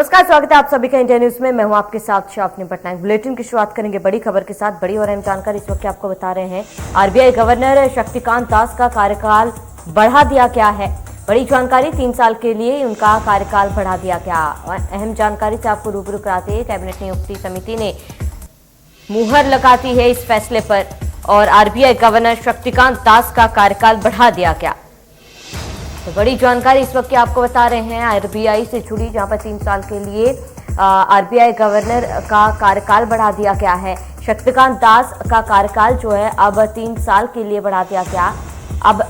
नमस्कार, स्वागत है आप सभी का इंडिया न्यूज में। मैं हूं आपके साथ शाफनी पटनायक। बुलेटिन की शुरुआत करेंगे बड़ी खबर के साथ। बड़ी और अहम जानकारी इस वक्त आपको बता रहे हैं। आरबीआई गवर्नर शक्तिकांत दास का कार्यकाल बढ़ा दिया गया है। बड़ी जानकारी, 3 साल के लिए उनका कार्यकाल बढ़ा दिया गया। अहम जानकारी से आपको रूबरू कराते हैं। कैबिनेट नियुक्ति समिति ने मुहर लगाती है इस फैसले पर और आरबीआई गवर्नर शक्तिकांत दास का कार्यकाल बढ़ा दिया गया। तो बड़ी जानकारी इस वक्त आपको बता रहे हैं आरबीआई से जुड़ी, जहां पर 3 साल के लिए आरबीआई गवर्नर का कार्यकाल बढ़ा दिया गया है। शक्तिकांत दास का कार्यकाल जो है अब 3 साल के लिए बढ़ा दिया गया। अब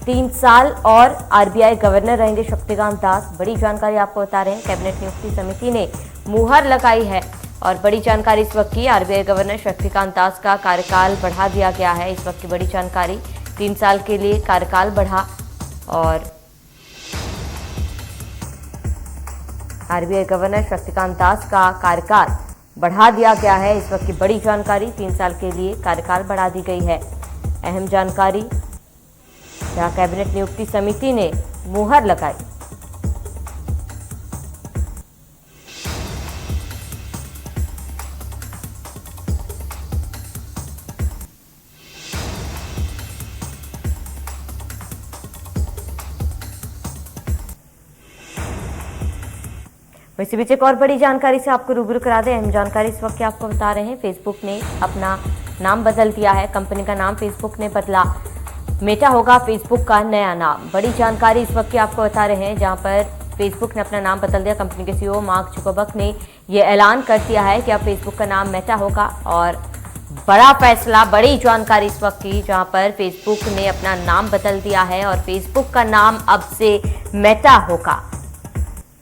3 साल और आरबीआई गवर्नर रहेंगे शक्तिकांत दास। बड़ी जानकारी आपको बता रहे हैं। कैबिनेट नियुक्ति समिति ने मुहर लगाई है और बड़ी जानकारी इस वक्त की, आरबीआई गवर्नर शक्तिकांत दास का कार्यकाल बढ़ा दिया गया है। इस वक्त की बड़ी जानकारी, 3 साल के लिए कार्यकाल बढ़ा और आरबीआई गवर्नर शक्तिकांत दास का कार्यकाल बढ़ा दिया गया है। इस वक्त की बड़ी जानकारी, 3 साल के लिए कार्यकाल बढ़ा दी गई है। अहम जानकारी, जहां कैबिनेट नियुक्ति समिति ने मुहर लगाई। वैसे बीच एक और बड़ी जानकारी से आपको रूबरू करा दें। अहम जानकारी इस वक्त आपको बता रहे हैं। फेसबुक ने अपना नाम बदल दिया है। कंपनी का नाम फेसबुक ने बदला। मेटा होगा फेसबुक का नया नाम। बड़ी जानकारी इस वक्त की आपको बता रहे हैं, जहां पर फेसबुक ने अपना नाम बदल दिया। कंपनी के सीईओ मार्क जुकरबर्ग ने यह ऐलान कर दिया है कि अब फेसबुक का नाम मेटा होगा और बड़ा फैसला, बड़ी जानकारी इस वक्त की, जहां पर फेसबुक ने अपना नाम बदल दिया है और फेसबुक का नाम अब से मेटा होगा।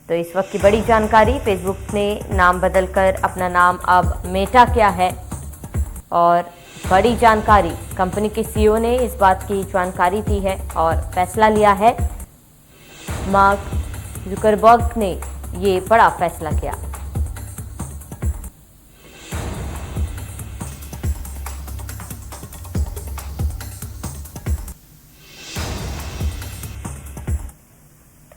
तो इस वक्त की बड़ी जानकारी, फेसबुक ने नाम बदलकर अपना नाम अब मेटा किया है और बड़ी जानकारी, कंपनी के सीईओ ने इस बात की जानकारी दी है और फैसला लिया है। मार्क जुकरबर्ग ने ये बड़ा फैसला किया।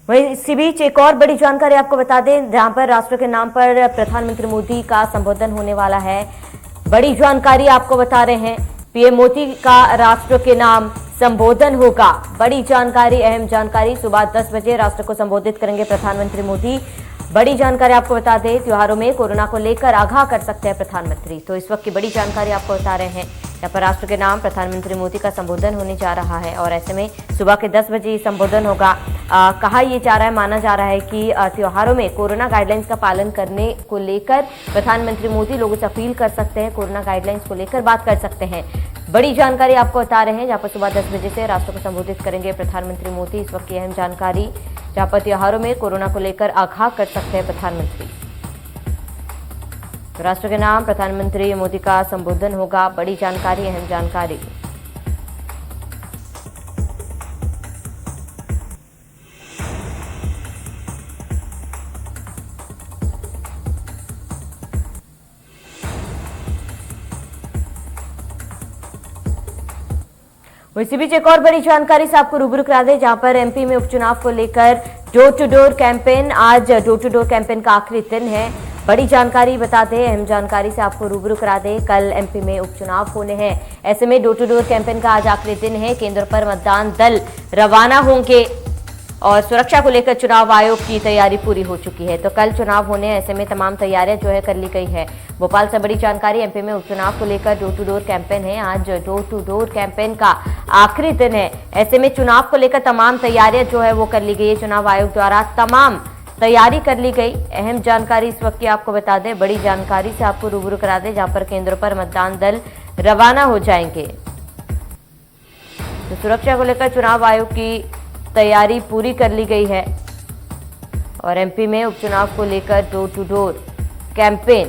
वहीं इसी बीच एक और बड़ी जानकारी आपको बता दें, जहां पर राष्ट्र के नाम पर प्रधानमंत्री मोदी का संबोधन होने वाला है। बड़ी जानकारी आपको बता रहे हैं, पीएम मोदी का राष्ट्र के नाम संबोधन होगा। बड़ी जानकारी, अहम जानकारी, सुबह 10 बजे राष्ट्र को संबोधित करेंगे प्रधानमंत्री मोदी। बड़ी जानकारी आपको बता दें, त्योहारों में कोरोना को लेकर आगाह कर सकते हैं प्रधानमंत्री। तो इस वक्त की बड़ी जानकारी आपको बता रहे हैं, यहाँ पर राष्ट्र के नाम प्रधानमंत्री मोदी का संबोधन होने जा रहा है और ऐसे में सुबह के 10 बजे संबोधन होगा। कहा यह जा रहा है, माना जा रहा है कि त्योहारों में कोरोना गाइडलाइंस का पालन करने को लेकर प्रधानमंत्री मोदी लोगों से अपील कर सकते हैं, कोरोना गाइडलाइंस को लेकर बात कर सकते हैं। बड़ी जानकारी आपको बता रहे हैं, जहाँ पर सुबह 10 बजे से राष्ट्र को संबोधित करेंगे प्रधानमंत्री मोदी। इस वक्त की अहम जानकारी, जहाँ पर त्योहारों में कोरोना को लेकर आगाह कर सकते हैं प्रधानमंत्री। तो राष्ट्र के नाम प्रधानमंत्री मोदी का संबोधन होगा। बड़ी जानकारी, अहम जानकारी। इसी बीच एक और बड़ी जानकारी से आपको रूबरू करा दें, जहां पर एमपी में उपचुनाव को लेकर डोर टू डोर कैंपेन, आज डोर टू डोर कैंपेन का आखिरी दिन है। बड़ी जानकारी बता दें, अहम जानकारी से आपको रूबरू करा दें, कल एमपी में उपचुनाव होने हैं। ऐसे में डोर टू डोर कैंपेन का आज आखिरी दिन है। केंद्र पर मतदान दल रवाना होंगे और सुरक्षा को लेकर चुनाव आयोग की तैयारी पूरी हो चुकी है। तो कल चुनाव होने हैं, ऐसे में तमाम तैयारियां जो है कर ली गई है। भोपाल से बड़ी जानकारी, एमपी में उपचुनाव को लेकर डोर टू डोर कैंपेन है। आज डोर टू डोर कैंपेन का आखिरी दिन है। ऐसे में चुनाव को लेकर तमाम तैयारियां जो है वो कर ली गई है। चुनाव आयोग द्वारा तमाम तैयारी कर ली गई। अहम जानकारी इस वक्त की आपको बता दें, बड़ी जानकारी से आपको रूबरू करा दें, जहां पर केंद्रों पर मतदान दल रवाना हो जाएंगे। तो सुरक्षा को लेकर चुनाव आयोग की तैयारी पूरी कर ली गई है और एमपी में उपचुनाव को लेकर डोर टू डोर कैंपेन,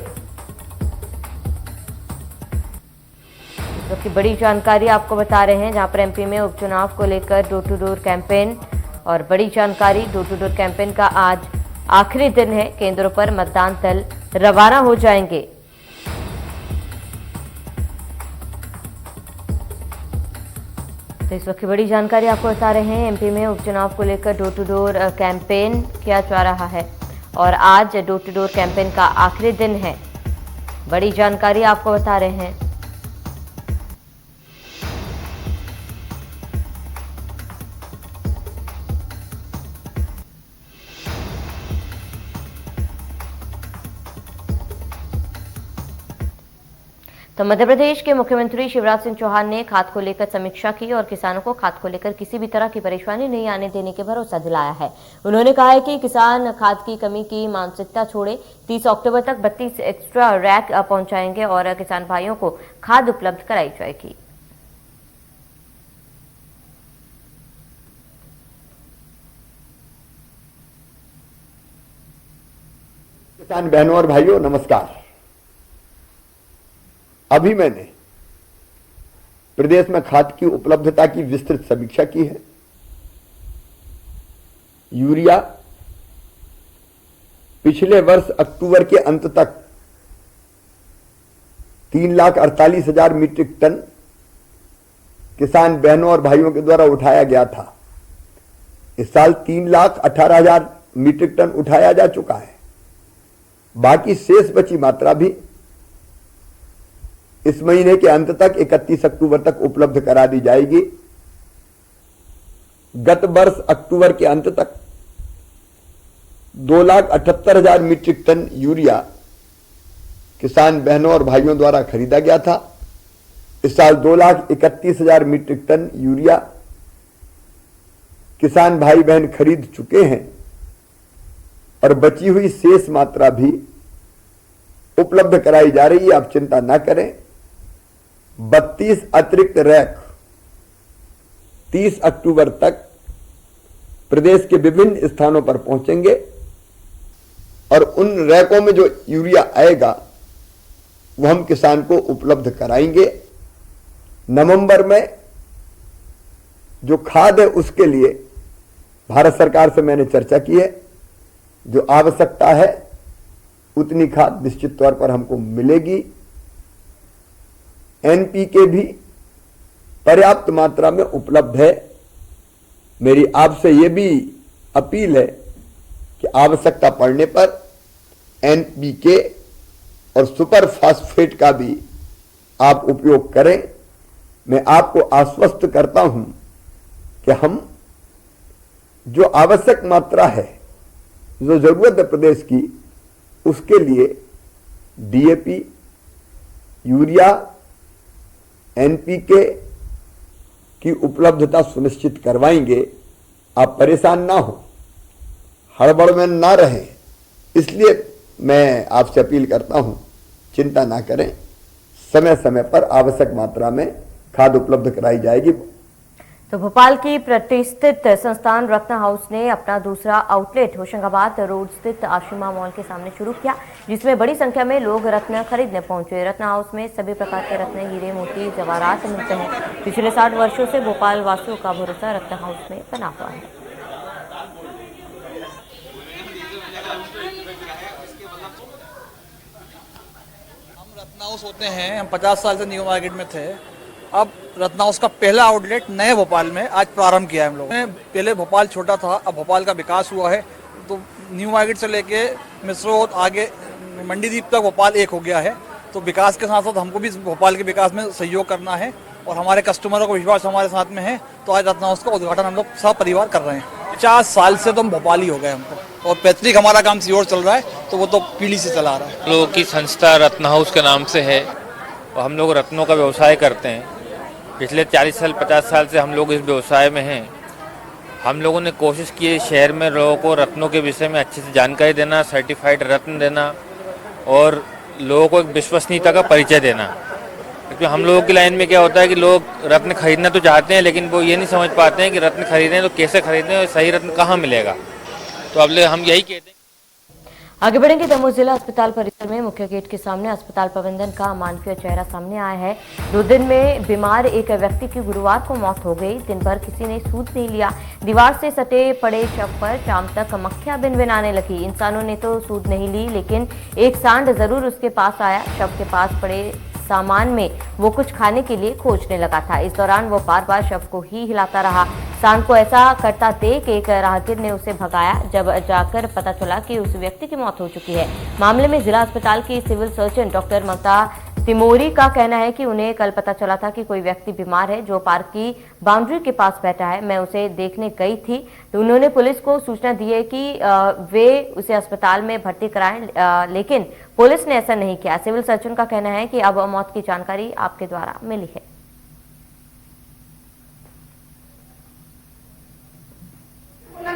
इस वक्त की बड़ी जानकारी आपको बता रहे हैं, जहां पर एमपी में उपचुनाव को लेकर डोर टू डोर कैंपेन और बड़ी जानकारी, डोर टू डोर कैंपेन का आज आखिरी दिन है। केंद्रों पर मतदान दल रवाना हो जाएंगे। तो इस वक्त की बड़ी जानकारी आपको बता रहे हैं, एमपी में उपचुनाव को लेकर डोर टू डोर कैंपेन किया जा रहा है और आज डोर टू डोर कैंपेन का आखिरी दिन है। बड़ी जानकारी आपको बता रहे हैं। तो मध्य प्रदेश के मुख्यमंत्री शिवराज सिंह चौहान ने खाद को लेकर समीक्षा की और किसानों को खाद को लेकर किसी भी तरह की परेशानी नहीं आने देने के भरोसा दिलाया है। उन्होंने कहा है कि किसान खाद की कमी की मानसिकता छोड़े 30 अक्टूबर तक 32 एक्स्ट्रा रैक पहुंचाएंगे और किसान भाइयों को खाद उपलब्ध कराई जाएगी। किसान बहनों और भाइयों नमस्कार। अभी मैंने प्रदेश में खाद की उपलब्धता की विस्तृत समीक्षा की है। यूरिया पिछले वर्ष अक्टूबर के अंत तक 3,48,000 मीट्रिक टन किसान बहनों और भाइयों के द्वारा उठाया गया था। इस साल 3,18,000 मीट्रिक टन उठाया जा चुका है। बाकी शेष बची मात्रा भी इस महीने के अंत तक 31 अक्टूबर तक उपलब्ध करा दी जाएगी। गत वर्ष अक्टूबर के अंत तक 2,78,000 मीट्रिक टन यूरिया किसान बहनों और भाइयों द्वारा खरीदा गया था। इस साल 2,31,000 मीट्रिक टन यूरिया किसान भाई बहन खरीद चुके हैं और बची हुई शेष मात्रा भी उपलब्ध कराई जा रही है। आप चिंता ना करें। 32 अतिरिक्त रैक 30 अक्टूबर तक प्रदेश के विभिन्न स्थानों पर पहुंचेंगे और उन रैकों में जो यूरिया आएगा वो हम किसान को उपलब्ध कराएंगे। नवंबर में जो खाद है उसके लिए भारत सरकार से मैंने चर्चा की है। जो आवश्यकता है उतनी खाद निश्चित तौर पर हमको मिलेगी। एनपीके भी पर्याप्त मात्रा में उपलब्ध है। मेरी आपसे यह भी अपील है कि आवश्यकता पड़ने पर एनपीके और सुपर फास्फेट का भी आप उपयोग करें। मैं आपको आश्वस्त करता हूं कि हम जो आवश्यक मात्रा है, जो जरूरत है प्रदेश की, उसके लिए डीएपी, यूरिया, एनपीके की उपलब्धता सुनिश्चित करवाएंगे। आप परेशान ना हो, हड़बड़ में ना रहें। इसलिए मैं आपसे अपील करता हूं, चिंता ना करें। समय समय पर आवश्यक मात्रा में खाद उपलब्ध कराई जाएगी। तो भोपाल की प्रतिष्ठित संस्थान रत्न हाउस ने अपना दूसरा आउटलेट होशंगाबाद रोड स्थित आशिमा मॉल के सामने शुरू किया, जिसमें बड़ी संख्या में लोग रत्न खरीदने पहुंचे। रत्न हाउस में सभी प्रकार के रत्न, हीरे, मोती, जवाहरात मिलते हैं। पिछले 60 वर्षों से भोपाल वासियों का भरोसा रत्न हाउस में बना हुआ है। हम रत्न हाउस होते हैं, हम 50 साल से न्यू मार्केट में थे। अब रत्न हाउस का पहला आउटलेट नए भोपाल में आज प्रारंभ किया है हम लोगों ने। पहले भोपाल छोटा था, अब भोपाल का विकास हुआ है। तो न्यू मार्केट से लेके मिस्रोद आगे मंडीदीप तक भोपाल एक हो गया है। तो विकास के साथ साथ हमको भी भोपाल के विकास में सहयोग करना है और हमारे कस्टमरों को विश्वास हमारे साथ में है। तो आज रत्न हाउस का उद्घाटन हम लोग सब परिवार कर रहे हैं। 50 साल से तो हम भोपाल ही हो गए हमको, और पैतृक हमारा काम सीहोर चल रहा है, तो वो तो पीढ़ी से चला रहा है। लोगों की संस्था रत्न हाउस के नाम से है और हम लोग रत्नों का व्यवसाय करते हैं। पिछले 40 साल 50 साल से हम लोग इस व्यवसाय में हैं। हम लोगों ने कोशिश की है शहर में लोगों को रत्नों के विषय में अच्छे से जानकारी देना, सर्टिफाइड रत्न देना और लोगों को एक विश्वसनीयता का परिचय देना। क्योंकि हम लोगों की लाइन में क्या होता है कि लोग रत्न खरीदना तो चाहते हैं, लेकिन वो ये नहीं समझ पाते हैं कि रत्न खरीदें तो कैसे खरीदें और सही रत्न कहाँ मिलेगा। तो अब हम यही कहते हैं। आगे बढ़ेंगे। दमोह जिला अस्पताल परिसर में मुख्य गेट के सामने अस्पताल प्रबंधन का अमानवीय चेहरा सामने आया है। 2 दिन में बीमार एक व्यक्ति की गुरुवार को मौत हो गई। दिन भर किसी ने सूद नहीं लिया। दीवार से सटे पड़े शव पर शाम तक मक्खियां भिनभिनाने लगी। इंसानों ने तो सूद नहीं ली, लेकिन एक सांड जरूर उसके पास आया। शव के पास पड़े सामान में वो कुछ खाने के लिए खोजने लगा था। इस दौरान वो बार बार शव को ही हिलाता रहा। शाम को ऐसा करता देख एक राहगीर ने उसे भगाया। जब जाकर पता चला कि उस व्यक्ति की मौत हो चुकी है। मामले में जिला अस्पताल की सिविल सर्जन डॉक्टर ममता तिमोरी का कहना है कि उन्हें कल पता चला था कि कोई व्यक्ति बीमार है जो पार्क की बाउंड्री के पास बैठा है। मैं उसे देखने गई थी तो उन्होंने पुलिस को सूचना दी है कि वे उसे अस्पताल में भर्ती कराएं, लेकिन पुलिस ने ऐसा नहीं किया। सिविल सर्जन का कहना है कि अब मौत की जानकारी आपके द्वारा मिली है।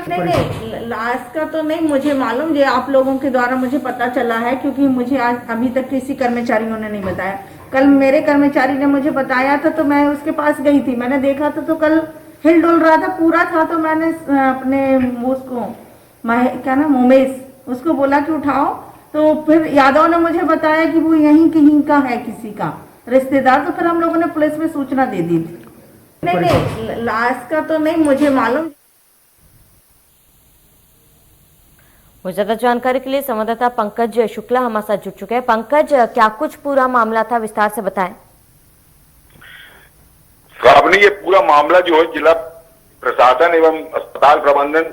नहीं, लाश का तो नहीं मुझे मालूम, ये आप लोगों के द्वारा मुझे पता चला है, क्योंकि मुझे आज अभी तक किसी कर्मचारियों ने नहीं बताया। कल मेरे कर्मचारी ने मुझे बताया था तो मैं उसके पास गई थी, मैंने देखा था तो कल हिल डुल रहा था पूरा था, तो मैंने अपने उसको क्या नाम उमेश उसको बोला कि उठाओ, तो फिर यादव ने मुझे बताया कि वो यहीं कहीं का है किसी का रिश्तेदार, तो फिर हम लोगों ने पुलिस में सूचना दे दी थी। नहीं, लाश का तो नहीं मुझे मालूम। और ज्यादा जानकारी के लिए संवाददाता पंकज शुक्ला हमारे साथ जुड़ चुके हैं। पंकज, क्या कुछ पूरा मामला था, विस्तार से बताएं। साहब, ये पूरा मामला जो है जिला प्रशासन एवं अस्पताल प्रबंधन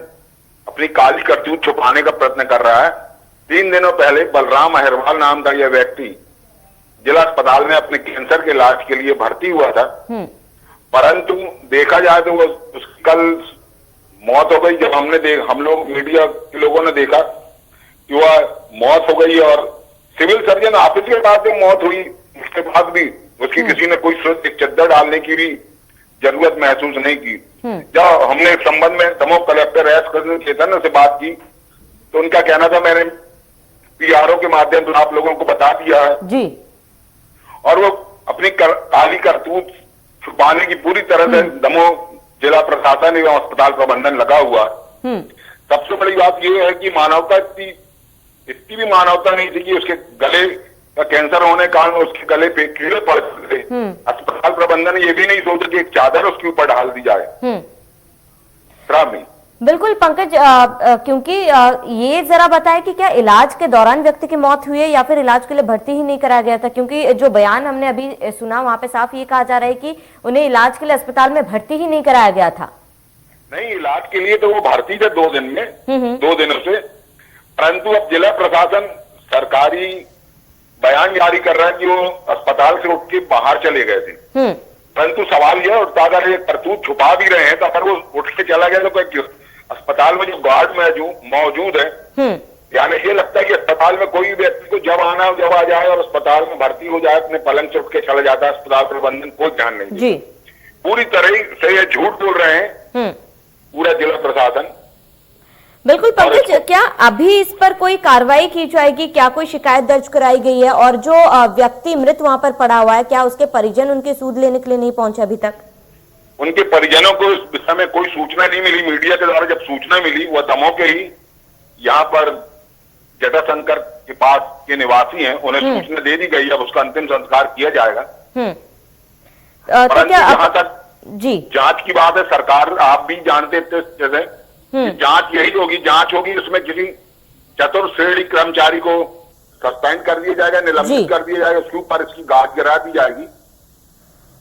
अपनी काली करतूत छुपाने का प्रयत्न कर रहा है। 3 दिनों पहले बलराम अहिरवाल नाम का यह व्यक्ति जिला अस्पताल में अपने कैंसर के इलाज के लिए भर्ती हुआ था, परंतु देखा जाए तो वो कल मौत हो गई। जब हम लोग मीडिया के लोगों ने देखा कि वह मौत हो गई और सिविल सर्जन ऑफिस के पास जो मौत हुई उसके बाद भी उसकी किसी ने कोई चद्दर डालने की भी जरूरत महसूस नहीं की। जब हमने इस संबंध में दमोह कलेक्टर एस कृष्ण चैतन्य से बात की तो उनका कहना था मैंने पीआरओ के माध्यम से आप लोगों को बता दिया है जी, और वो अपनी काली करतूत छुपाने की पूरी तरह से दमोह जिला प्रशासन एवं अस्पताल प्रबंधन लगा हुआ। सबसे बड़ी बात यह है कि मानवता इतनी भी मानवता नहीं थी कि उसके गले का कैंसर होने के कारण उसके गले पे कीड़े पड़ सकते। अस्पताल प्रबंधन ये भी नहीं सोचा कि एक चादर उसके ऊपर डाल दी जाए। बिल्कुल पंकज, क्योंकि ये जरा बताएं कि क्या इलाज के दौरान व्यक्ति की मौत हुई है या फिर इलाज के लिए भर्ती ही नहीं कराया गया था, क्योंकि जो बयान हमने अभी सुना वहां पे साफ ये कहा जा रहा है कि उन्हें इलाज के लिए अस्पताल में भर्ती ही नहीं कराया गया था। नहीं, इलाज के लिए तो वो भर्ती थे 2 दिन में, 2 दिनों से, परंतु अब जिला प्रशासन सरकारी बयान जारी कर रहा है कि वो अस्पताल से उठ के बाहर चले गए थे। परंतु सवाल यह उठता अगर ये करतूत छुपा भी रहे हैं तो अगर वो उठ के चला गया तो अस्पताल में जो गार्ड मौजूद है, यानी ये लगता है कि अस्पताल में कोई व्यक्ति को जब आना हो जब आ जाए और अस्पताल में भर्ती हो जाए अपने पलंग से उठ के चला जाता है। अस्पताल प्रबंधन कोई ध्यान नहीं जी, पूरी तरह से ये झूठ बोल रहे हैं पूरा जिला प्रशासन। बिल्कुल पंकज, क्या अभी इस पर कोई कार्रवाई की जाएगी? क्या कोई शिकायत दर्ज कराई गई है? और जो व्यक्ति मृत वहां पर पड़ा हुआ है, क्या उसके परिजन उनके सूद लेने के लिए नहीं पहुंचे अभी तक? उनके परिजनों को इस विषय में कोई सूचना नहीं मिली। मीडिया के द्वारा जब सूचना मिली, वह दमोह के ही यहाँ पर जटाशंकर के पास के निवासी हैं, उन्हें सूचना दे दी गई। अब उसका अंतिम संस्कार किया जाएगा। तो क्या जहां तक जी जांच की बात है, सरकार आप भी जानते थे जैसे जांच यही होगी, जांच होगी, उसमें किसी चतुर श्रेणी कर्मचारी को सस्पेंड कर दिया जाएगा, निलंबित कर दिया जाएगा, उसके ऊपर इसकी गाज गिरा दी जाएगी।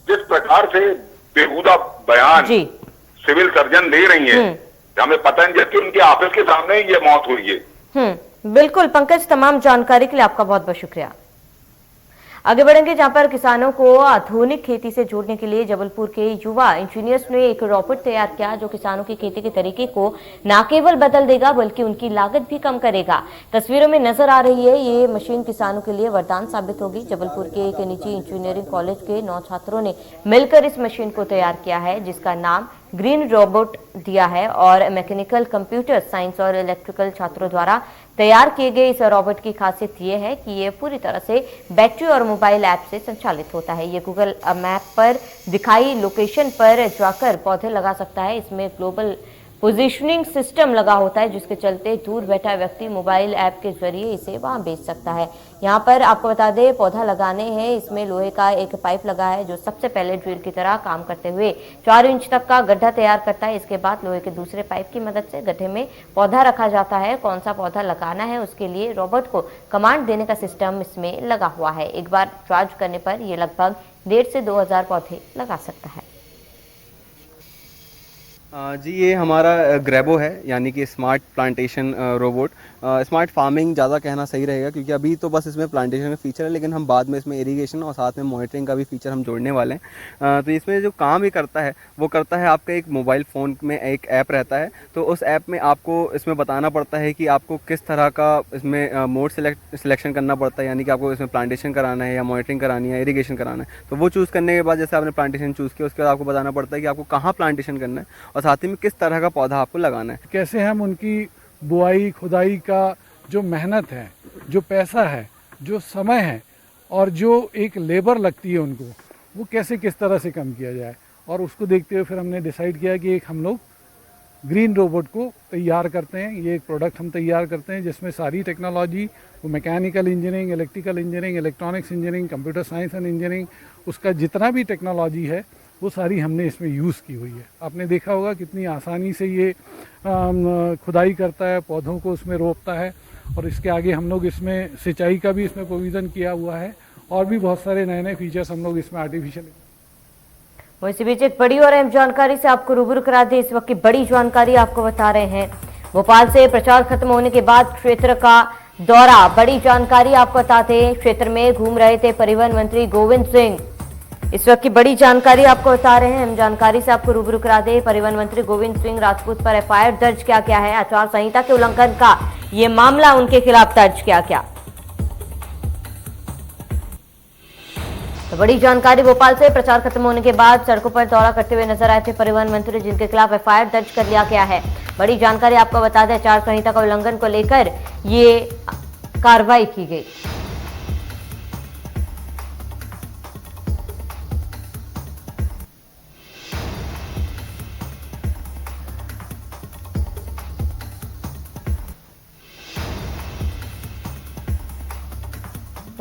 जिस प्रकार से बेहुदा बयान सिविल सर्जन दे रही है, हमें पता नहीं, जबकि उनके ऑफिस के सामने ये मौत हुई है। बिल्कुल पंकज, तमाम जानकारी के लिए आपका बहुत बहुत शुक्रिया। आगे बढ़ेंगे जहां पर किसानों को आधुनिक खेती से जोड़ने के लिए जबलपुर के युवा इंजीनियर्स ने एक रोबोट तैयार किया जो किसानों की खेती के तरीके को न केवल बदल देगा बल्कि उनकी लागत भी कम करेगा। तस्वीरों में नजर आ रही है ये मशीन किसानों के लिए वरदान साबित होगी। जबलपुर के एक निजी इंजीनियरिंग कॉलेज के 9 छात्रों ने मिलकर इस मशीन को तैयार किया है जिसका नाम ग्रीन रोबोट दिया है और मैकेनिकल, कंप्यूटर साइंस और इलेक्ट्रिकल छात्रों द्वारा तैयार किए गए इस रोबोट की खासियत ये है कि ये पूरी तरह से बैटरी और मोबाइल ऐप से संचालित होता है। ये गूगल मैप पर दिखाई लोकेशन पर जाकर पौधे लगा सकता है। इसमें ग्लोबल पोजीशनिंग सिस्टम लगा होता है, जिसके चलते दूर बैठा व्यक्ति मोबाइल ऐप के जरिए इसे वहां बेच सकता है। यहाँ पर आपको बता दें, पौधा लगाने हैं, इसमें लोहे का एक पाइप लगा है जो सबसे पहले ड्रिल की तरह काम करते हुए 4 इंच तक का गड्ढा तैयार करता है। इसके बाद लोहे के दूसरे पाइप की मदद से गड्ढे में पौधा रखा जाता है। कौन सा पौधा लगाना है उसके लिए रोबोट को कमांड देने का सिस्टम इसमें लगा हुआ है। एक बार चार्ज करने पर यह लगभग 1,500 से 2,000 पौधे लगा सकता है। जी, ये हमारा ग्रेबो है, यानी कि smart plantation robot. Smart farming ज़्यादा कहना सही रहेगा, क्योंकि अभी तो बस इसमें प्लांटेशन का फीचर है, लेकिन हम बाद में इसमें इरिगेशन और साथ में मॉनिटरिंग का भी फीचर हम जोड़ने वाले हैं। तो इसमें जो काम ये करता है वो करता है, आपका एक मोबाइल फ़ोन में एक ऐप रहता है, तो उस ऐप में आपको इसमें बताना पड़ता है कि आपको किस तरह का इसमें मोड सिलेक्शन करना पड़ता है, यानी कि आपको इसमें प्लांटेशन कराना है या मॉनिटरिंग करानी है, इरिगेशन कराना है। तो वो चूज़ करने के बाद, जैसे आपने प्लांटेशन चूज़ किया, उसके बाद आपको बताना पड़ता है कि आपको कहाँ प्लांटेशन करना है और साथ ही में किस तरह का पौधा आपको लगाना है। कैसे हम उनकी बुआई खुदाई का जो मेहनत है, जो पैसा है, जो समय है और जो एक लेबर लगती है उनको, वो कैसे किस तरह से कम किया जाए। और उसको देखते हुए फिर हमने डिसाइड किया कि एक हम लोग ग्रीन रोबोट को तैयार करते हैं। ये एक प्रोडक्ट हम तैयार करते हैं जिसमें सारी टेक्नोलॉजी, वो mechanical engineering, electrical engineering, electronics engineering, computer science and engineering, उसका जितना भी टेक्नोलॉजी है वो सारी हमने इसमें यूज़ की हुई है। आपने देखा होगा कितनी आसानी से ये खुदाई करता है, पौधों को उसमें रोपता है। और इसके आगे हम लोग इसमें सिंचाई का भी इसमें प्रोविज़न किया हुआ है और भी बहुत सारे नए नए फीचर्स हम लोग इसमें आर्टिफिशियल। इसी बीच एक बड़ी और अहम जानकारी से आपको रूबरू करा दें। इस वक्त की बड़ी जानकारी आपको बता रहे हैं, भोपाल से प्रचार खत्म होने के बाद क्षेत्र का दौरा। बड़ी जानकारी आपको बताते हैं, क्षेत्र में घूम रहे थे परिवहन मंत्री गोविंद सिंह। इस वक्त की बड़ी जानकारी आपको बता रहे हैं, हम जानकारी से आपको रूबरू करा दें। परिवहन मंत्री गोविंद सिंह राजपूत पर एफआईआर दर्ज किया गया है। आचार संहिता के उल्लंघन का ये मामला उनके खिलाफ दर्ज किया गया। तो बड़ी जानकारी, भोपाल से प्रचार खत्म होने के बाद सड़कों पर दौरा करते हुए नजर आए थे परिवहन मंत्री, जिनके खिलाफ एफआईआर दर्ज कर लिया गया है। बड़ी जानकारी आपको बता दें, आचार संहिता का उल्लंघन को लेकर ये कार्रवाई की गई।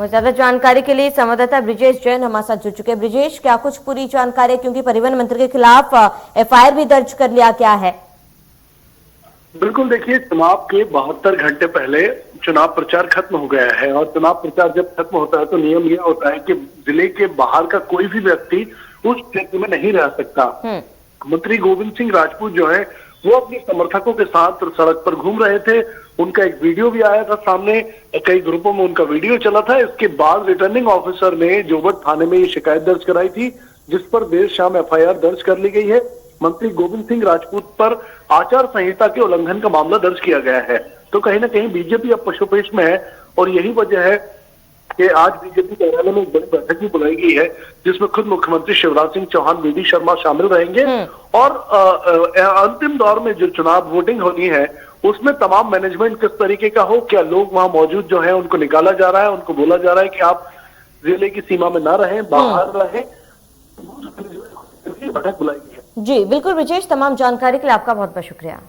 ज्यादा जानकारी के लिए संवाददाता ब्रिजेश जैन हमारे साथ जुड़ चुके हैं। ब्रिजेश, क्या कुछ पूरी जानकारी, क्योंकि परिवहन मंत्री के खिलाफ एफआईआर भी दर्ज कर लिया गया है? बिल्कुल, देखिए, चुनाव के 72 घंटे पहले चुनाव प्रचार खत्म हो गया है और चुनाव प्रचार जब खत्म होता है तो नियम यह होता है कि जिले के बाहर का कोई भी व्यक्ति उस क्षेत्र में नहीं रह सकता। मंत्री गोविंद सिंह राजपूत जो है वो अपने समर्थकों के साथ सड़क पर घूम रहे थे। उनका एक वीडियो भी आया था सामने, कई ग्रुपों में उनका वीडियो चला था। इसके बाद रिटर्निंग ऑफिसर ने जोबट थाने में ये शिकायत दर्ज कराई थी, जिस पर देर शाम एफआईआर दर्ज कर ली गई है। मंत्री गोविंद सिंह राजपूत पर आचार संहिता के उल्लंघन का मामला दर्ज किया गया है। तो कहीं ना कहीं बीजेपी अब पशुपेश में है और यही वजह है कि आज बीजेपी कार्यालय में एक बड़ी बैठक भी बुलाई गई है, जिसमें खुद मुख्यमंत्री शिवराज सिंह चौहान, वीडी शर्मा शामिल रहेंगे और अंतिम दौर में जो चुनाव वोटिंग होनी है उसमें तमाम मैनेजमेंट किस तरीके का हो, क्या लोग वहां मौजूद जो है उनको निकाला जा रहा है, उनको बोला जा रहा है कि आप जिले की सीमा में ना रहें, बाहर रहें, बैठक बुलाई गई है। जी बिल्कुल विशेष, तमाम जानकारी के लिए आपका बहुत बहुत शुक्रिया।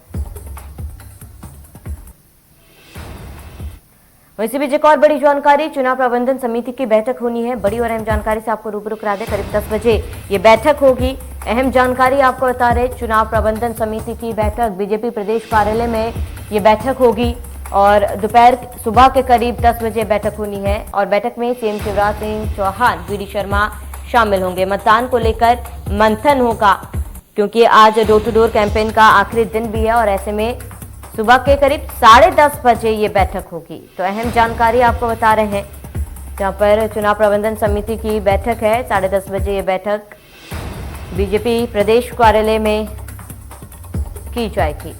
वैसे भी एक और बड़ी जानकारी, चुनाव प्रबंधन समिति की बैठक होनी है। बड़ी और अहम जानकारी से आपको रूबरू करा दे, करीब 10 बजे ये बैठक होगी। अहम जानकारी आपको बता रहे, चुनाव प्रबंधन समिति की बैठक बीजेपी प्रदेश कार्यालय में ये बैठक होगी और दोपहर सुबह के करीब 10 बजे बैठक होनी है और बैठक में सीएम शिवराज सिंह चौहान, वीडी शर्मा शामिल होंगे। मतदान को लेकर मंथन होगा, क्योंकि आज डोर टू डोर कैंपेन का आखिरी दिन भी है और ऐसे में सुबह के करीब 10:30 बजे ये बैठक होगी। तो अहम जानकारी आपको बता रहे हैं, जहां पर चुनाव प्रबंधन समिति की बैठक है। 10:30 बजे ये बैठक बीजेपी प्रदेश कार्यालय में की जाएगी।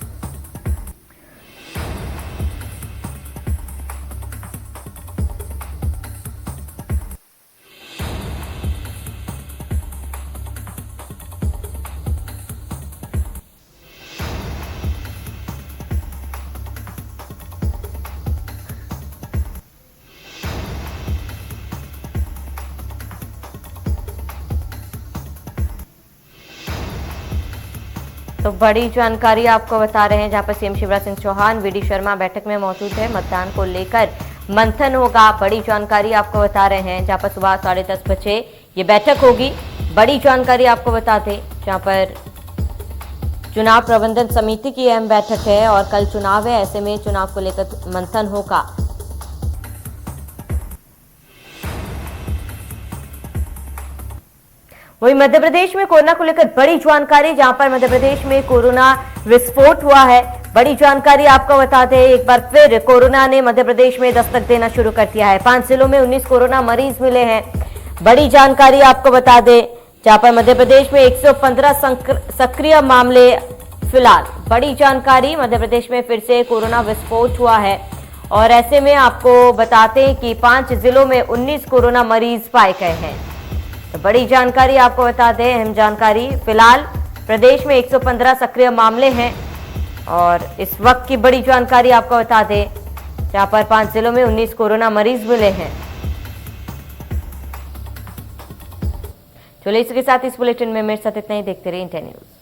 तो बड़ी जानकारी आपको बता रहे हैं, जहां पर सीएम शिवराज सिंह चौहान, वीडी शर्मा बैठक में मौजूद है। मतदान को लेकर मंथन होगा, बड़ी जानकारी आपको बता रहे हैं, जहां पर सुबह 10:30 बजे ये बैठक होगी। बड़ी जानकारी आपको बता दें, जहां पर चुनाव प्रबंधन समिति की अहम बैठक है और कल चुनाव है, ऐसे में चुनाव को लेकर मंथन होगा। वहीं मध्य प्रदेश में कोरोना को लेकर बड़ी जानकारी, जहां पर मध्य प्रदेश में कोरोना विस्फोट हुआ है। बड़ी जानकारी आपको बता दें, एक बार फिर कोरोना ने मध्य प्रदेश में दस्तक देना शुरू कर दिया है। 5 जिलों में 19 कोरोना मरीज मिले हैं। बड़ी जानकारी आपको बता दें, जहां पर मध्य प्रदेश में 115 सक्रिय मामले फिलहाल। बड़ी जानकारी, मध्य प्रदेश में फिर से कोरोना विस्फोट हुआ है और ऐसे में आपको बताते हैं कि 5 जिलों में 19 कोरोना मरीज पाए गए हैं। तो बड़ी जानकारी आपको बता दें, अहम जानकारी, फिलहाल प्रदेश में 115 सक्रिय मामले हैं और इस वक्त की बड़ी जानकारी आपको बता दें, जहां पर 5 जिलों में 19 कोरोना मरीज मिले हैं। चलिए इसके साथ इस बुलेटिन में मेरे साथ इतना ही। देखते रहिए इंडिया न्यूज।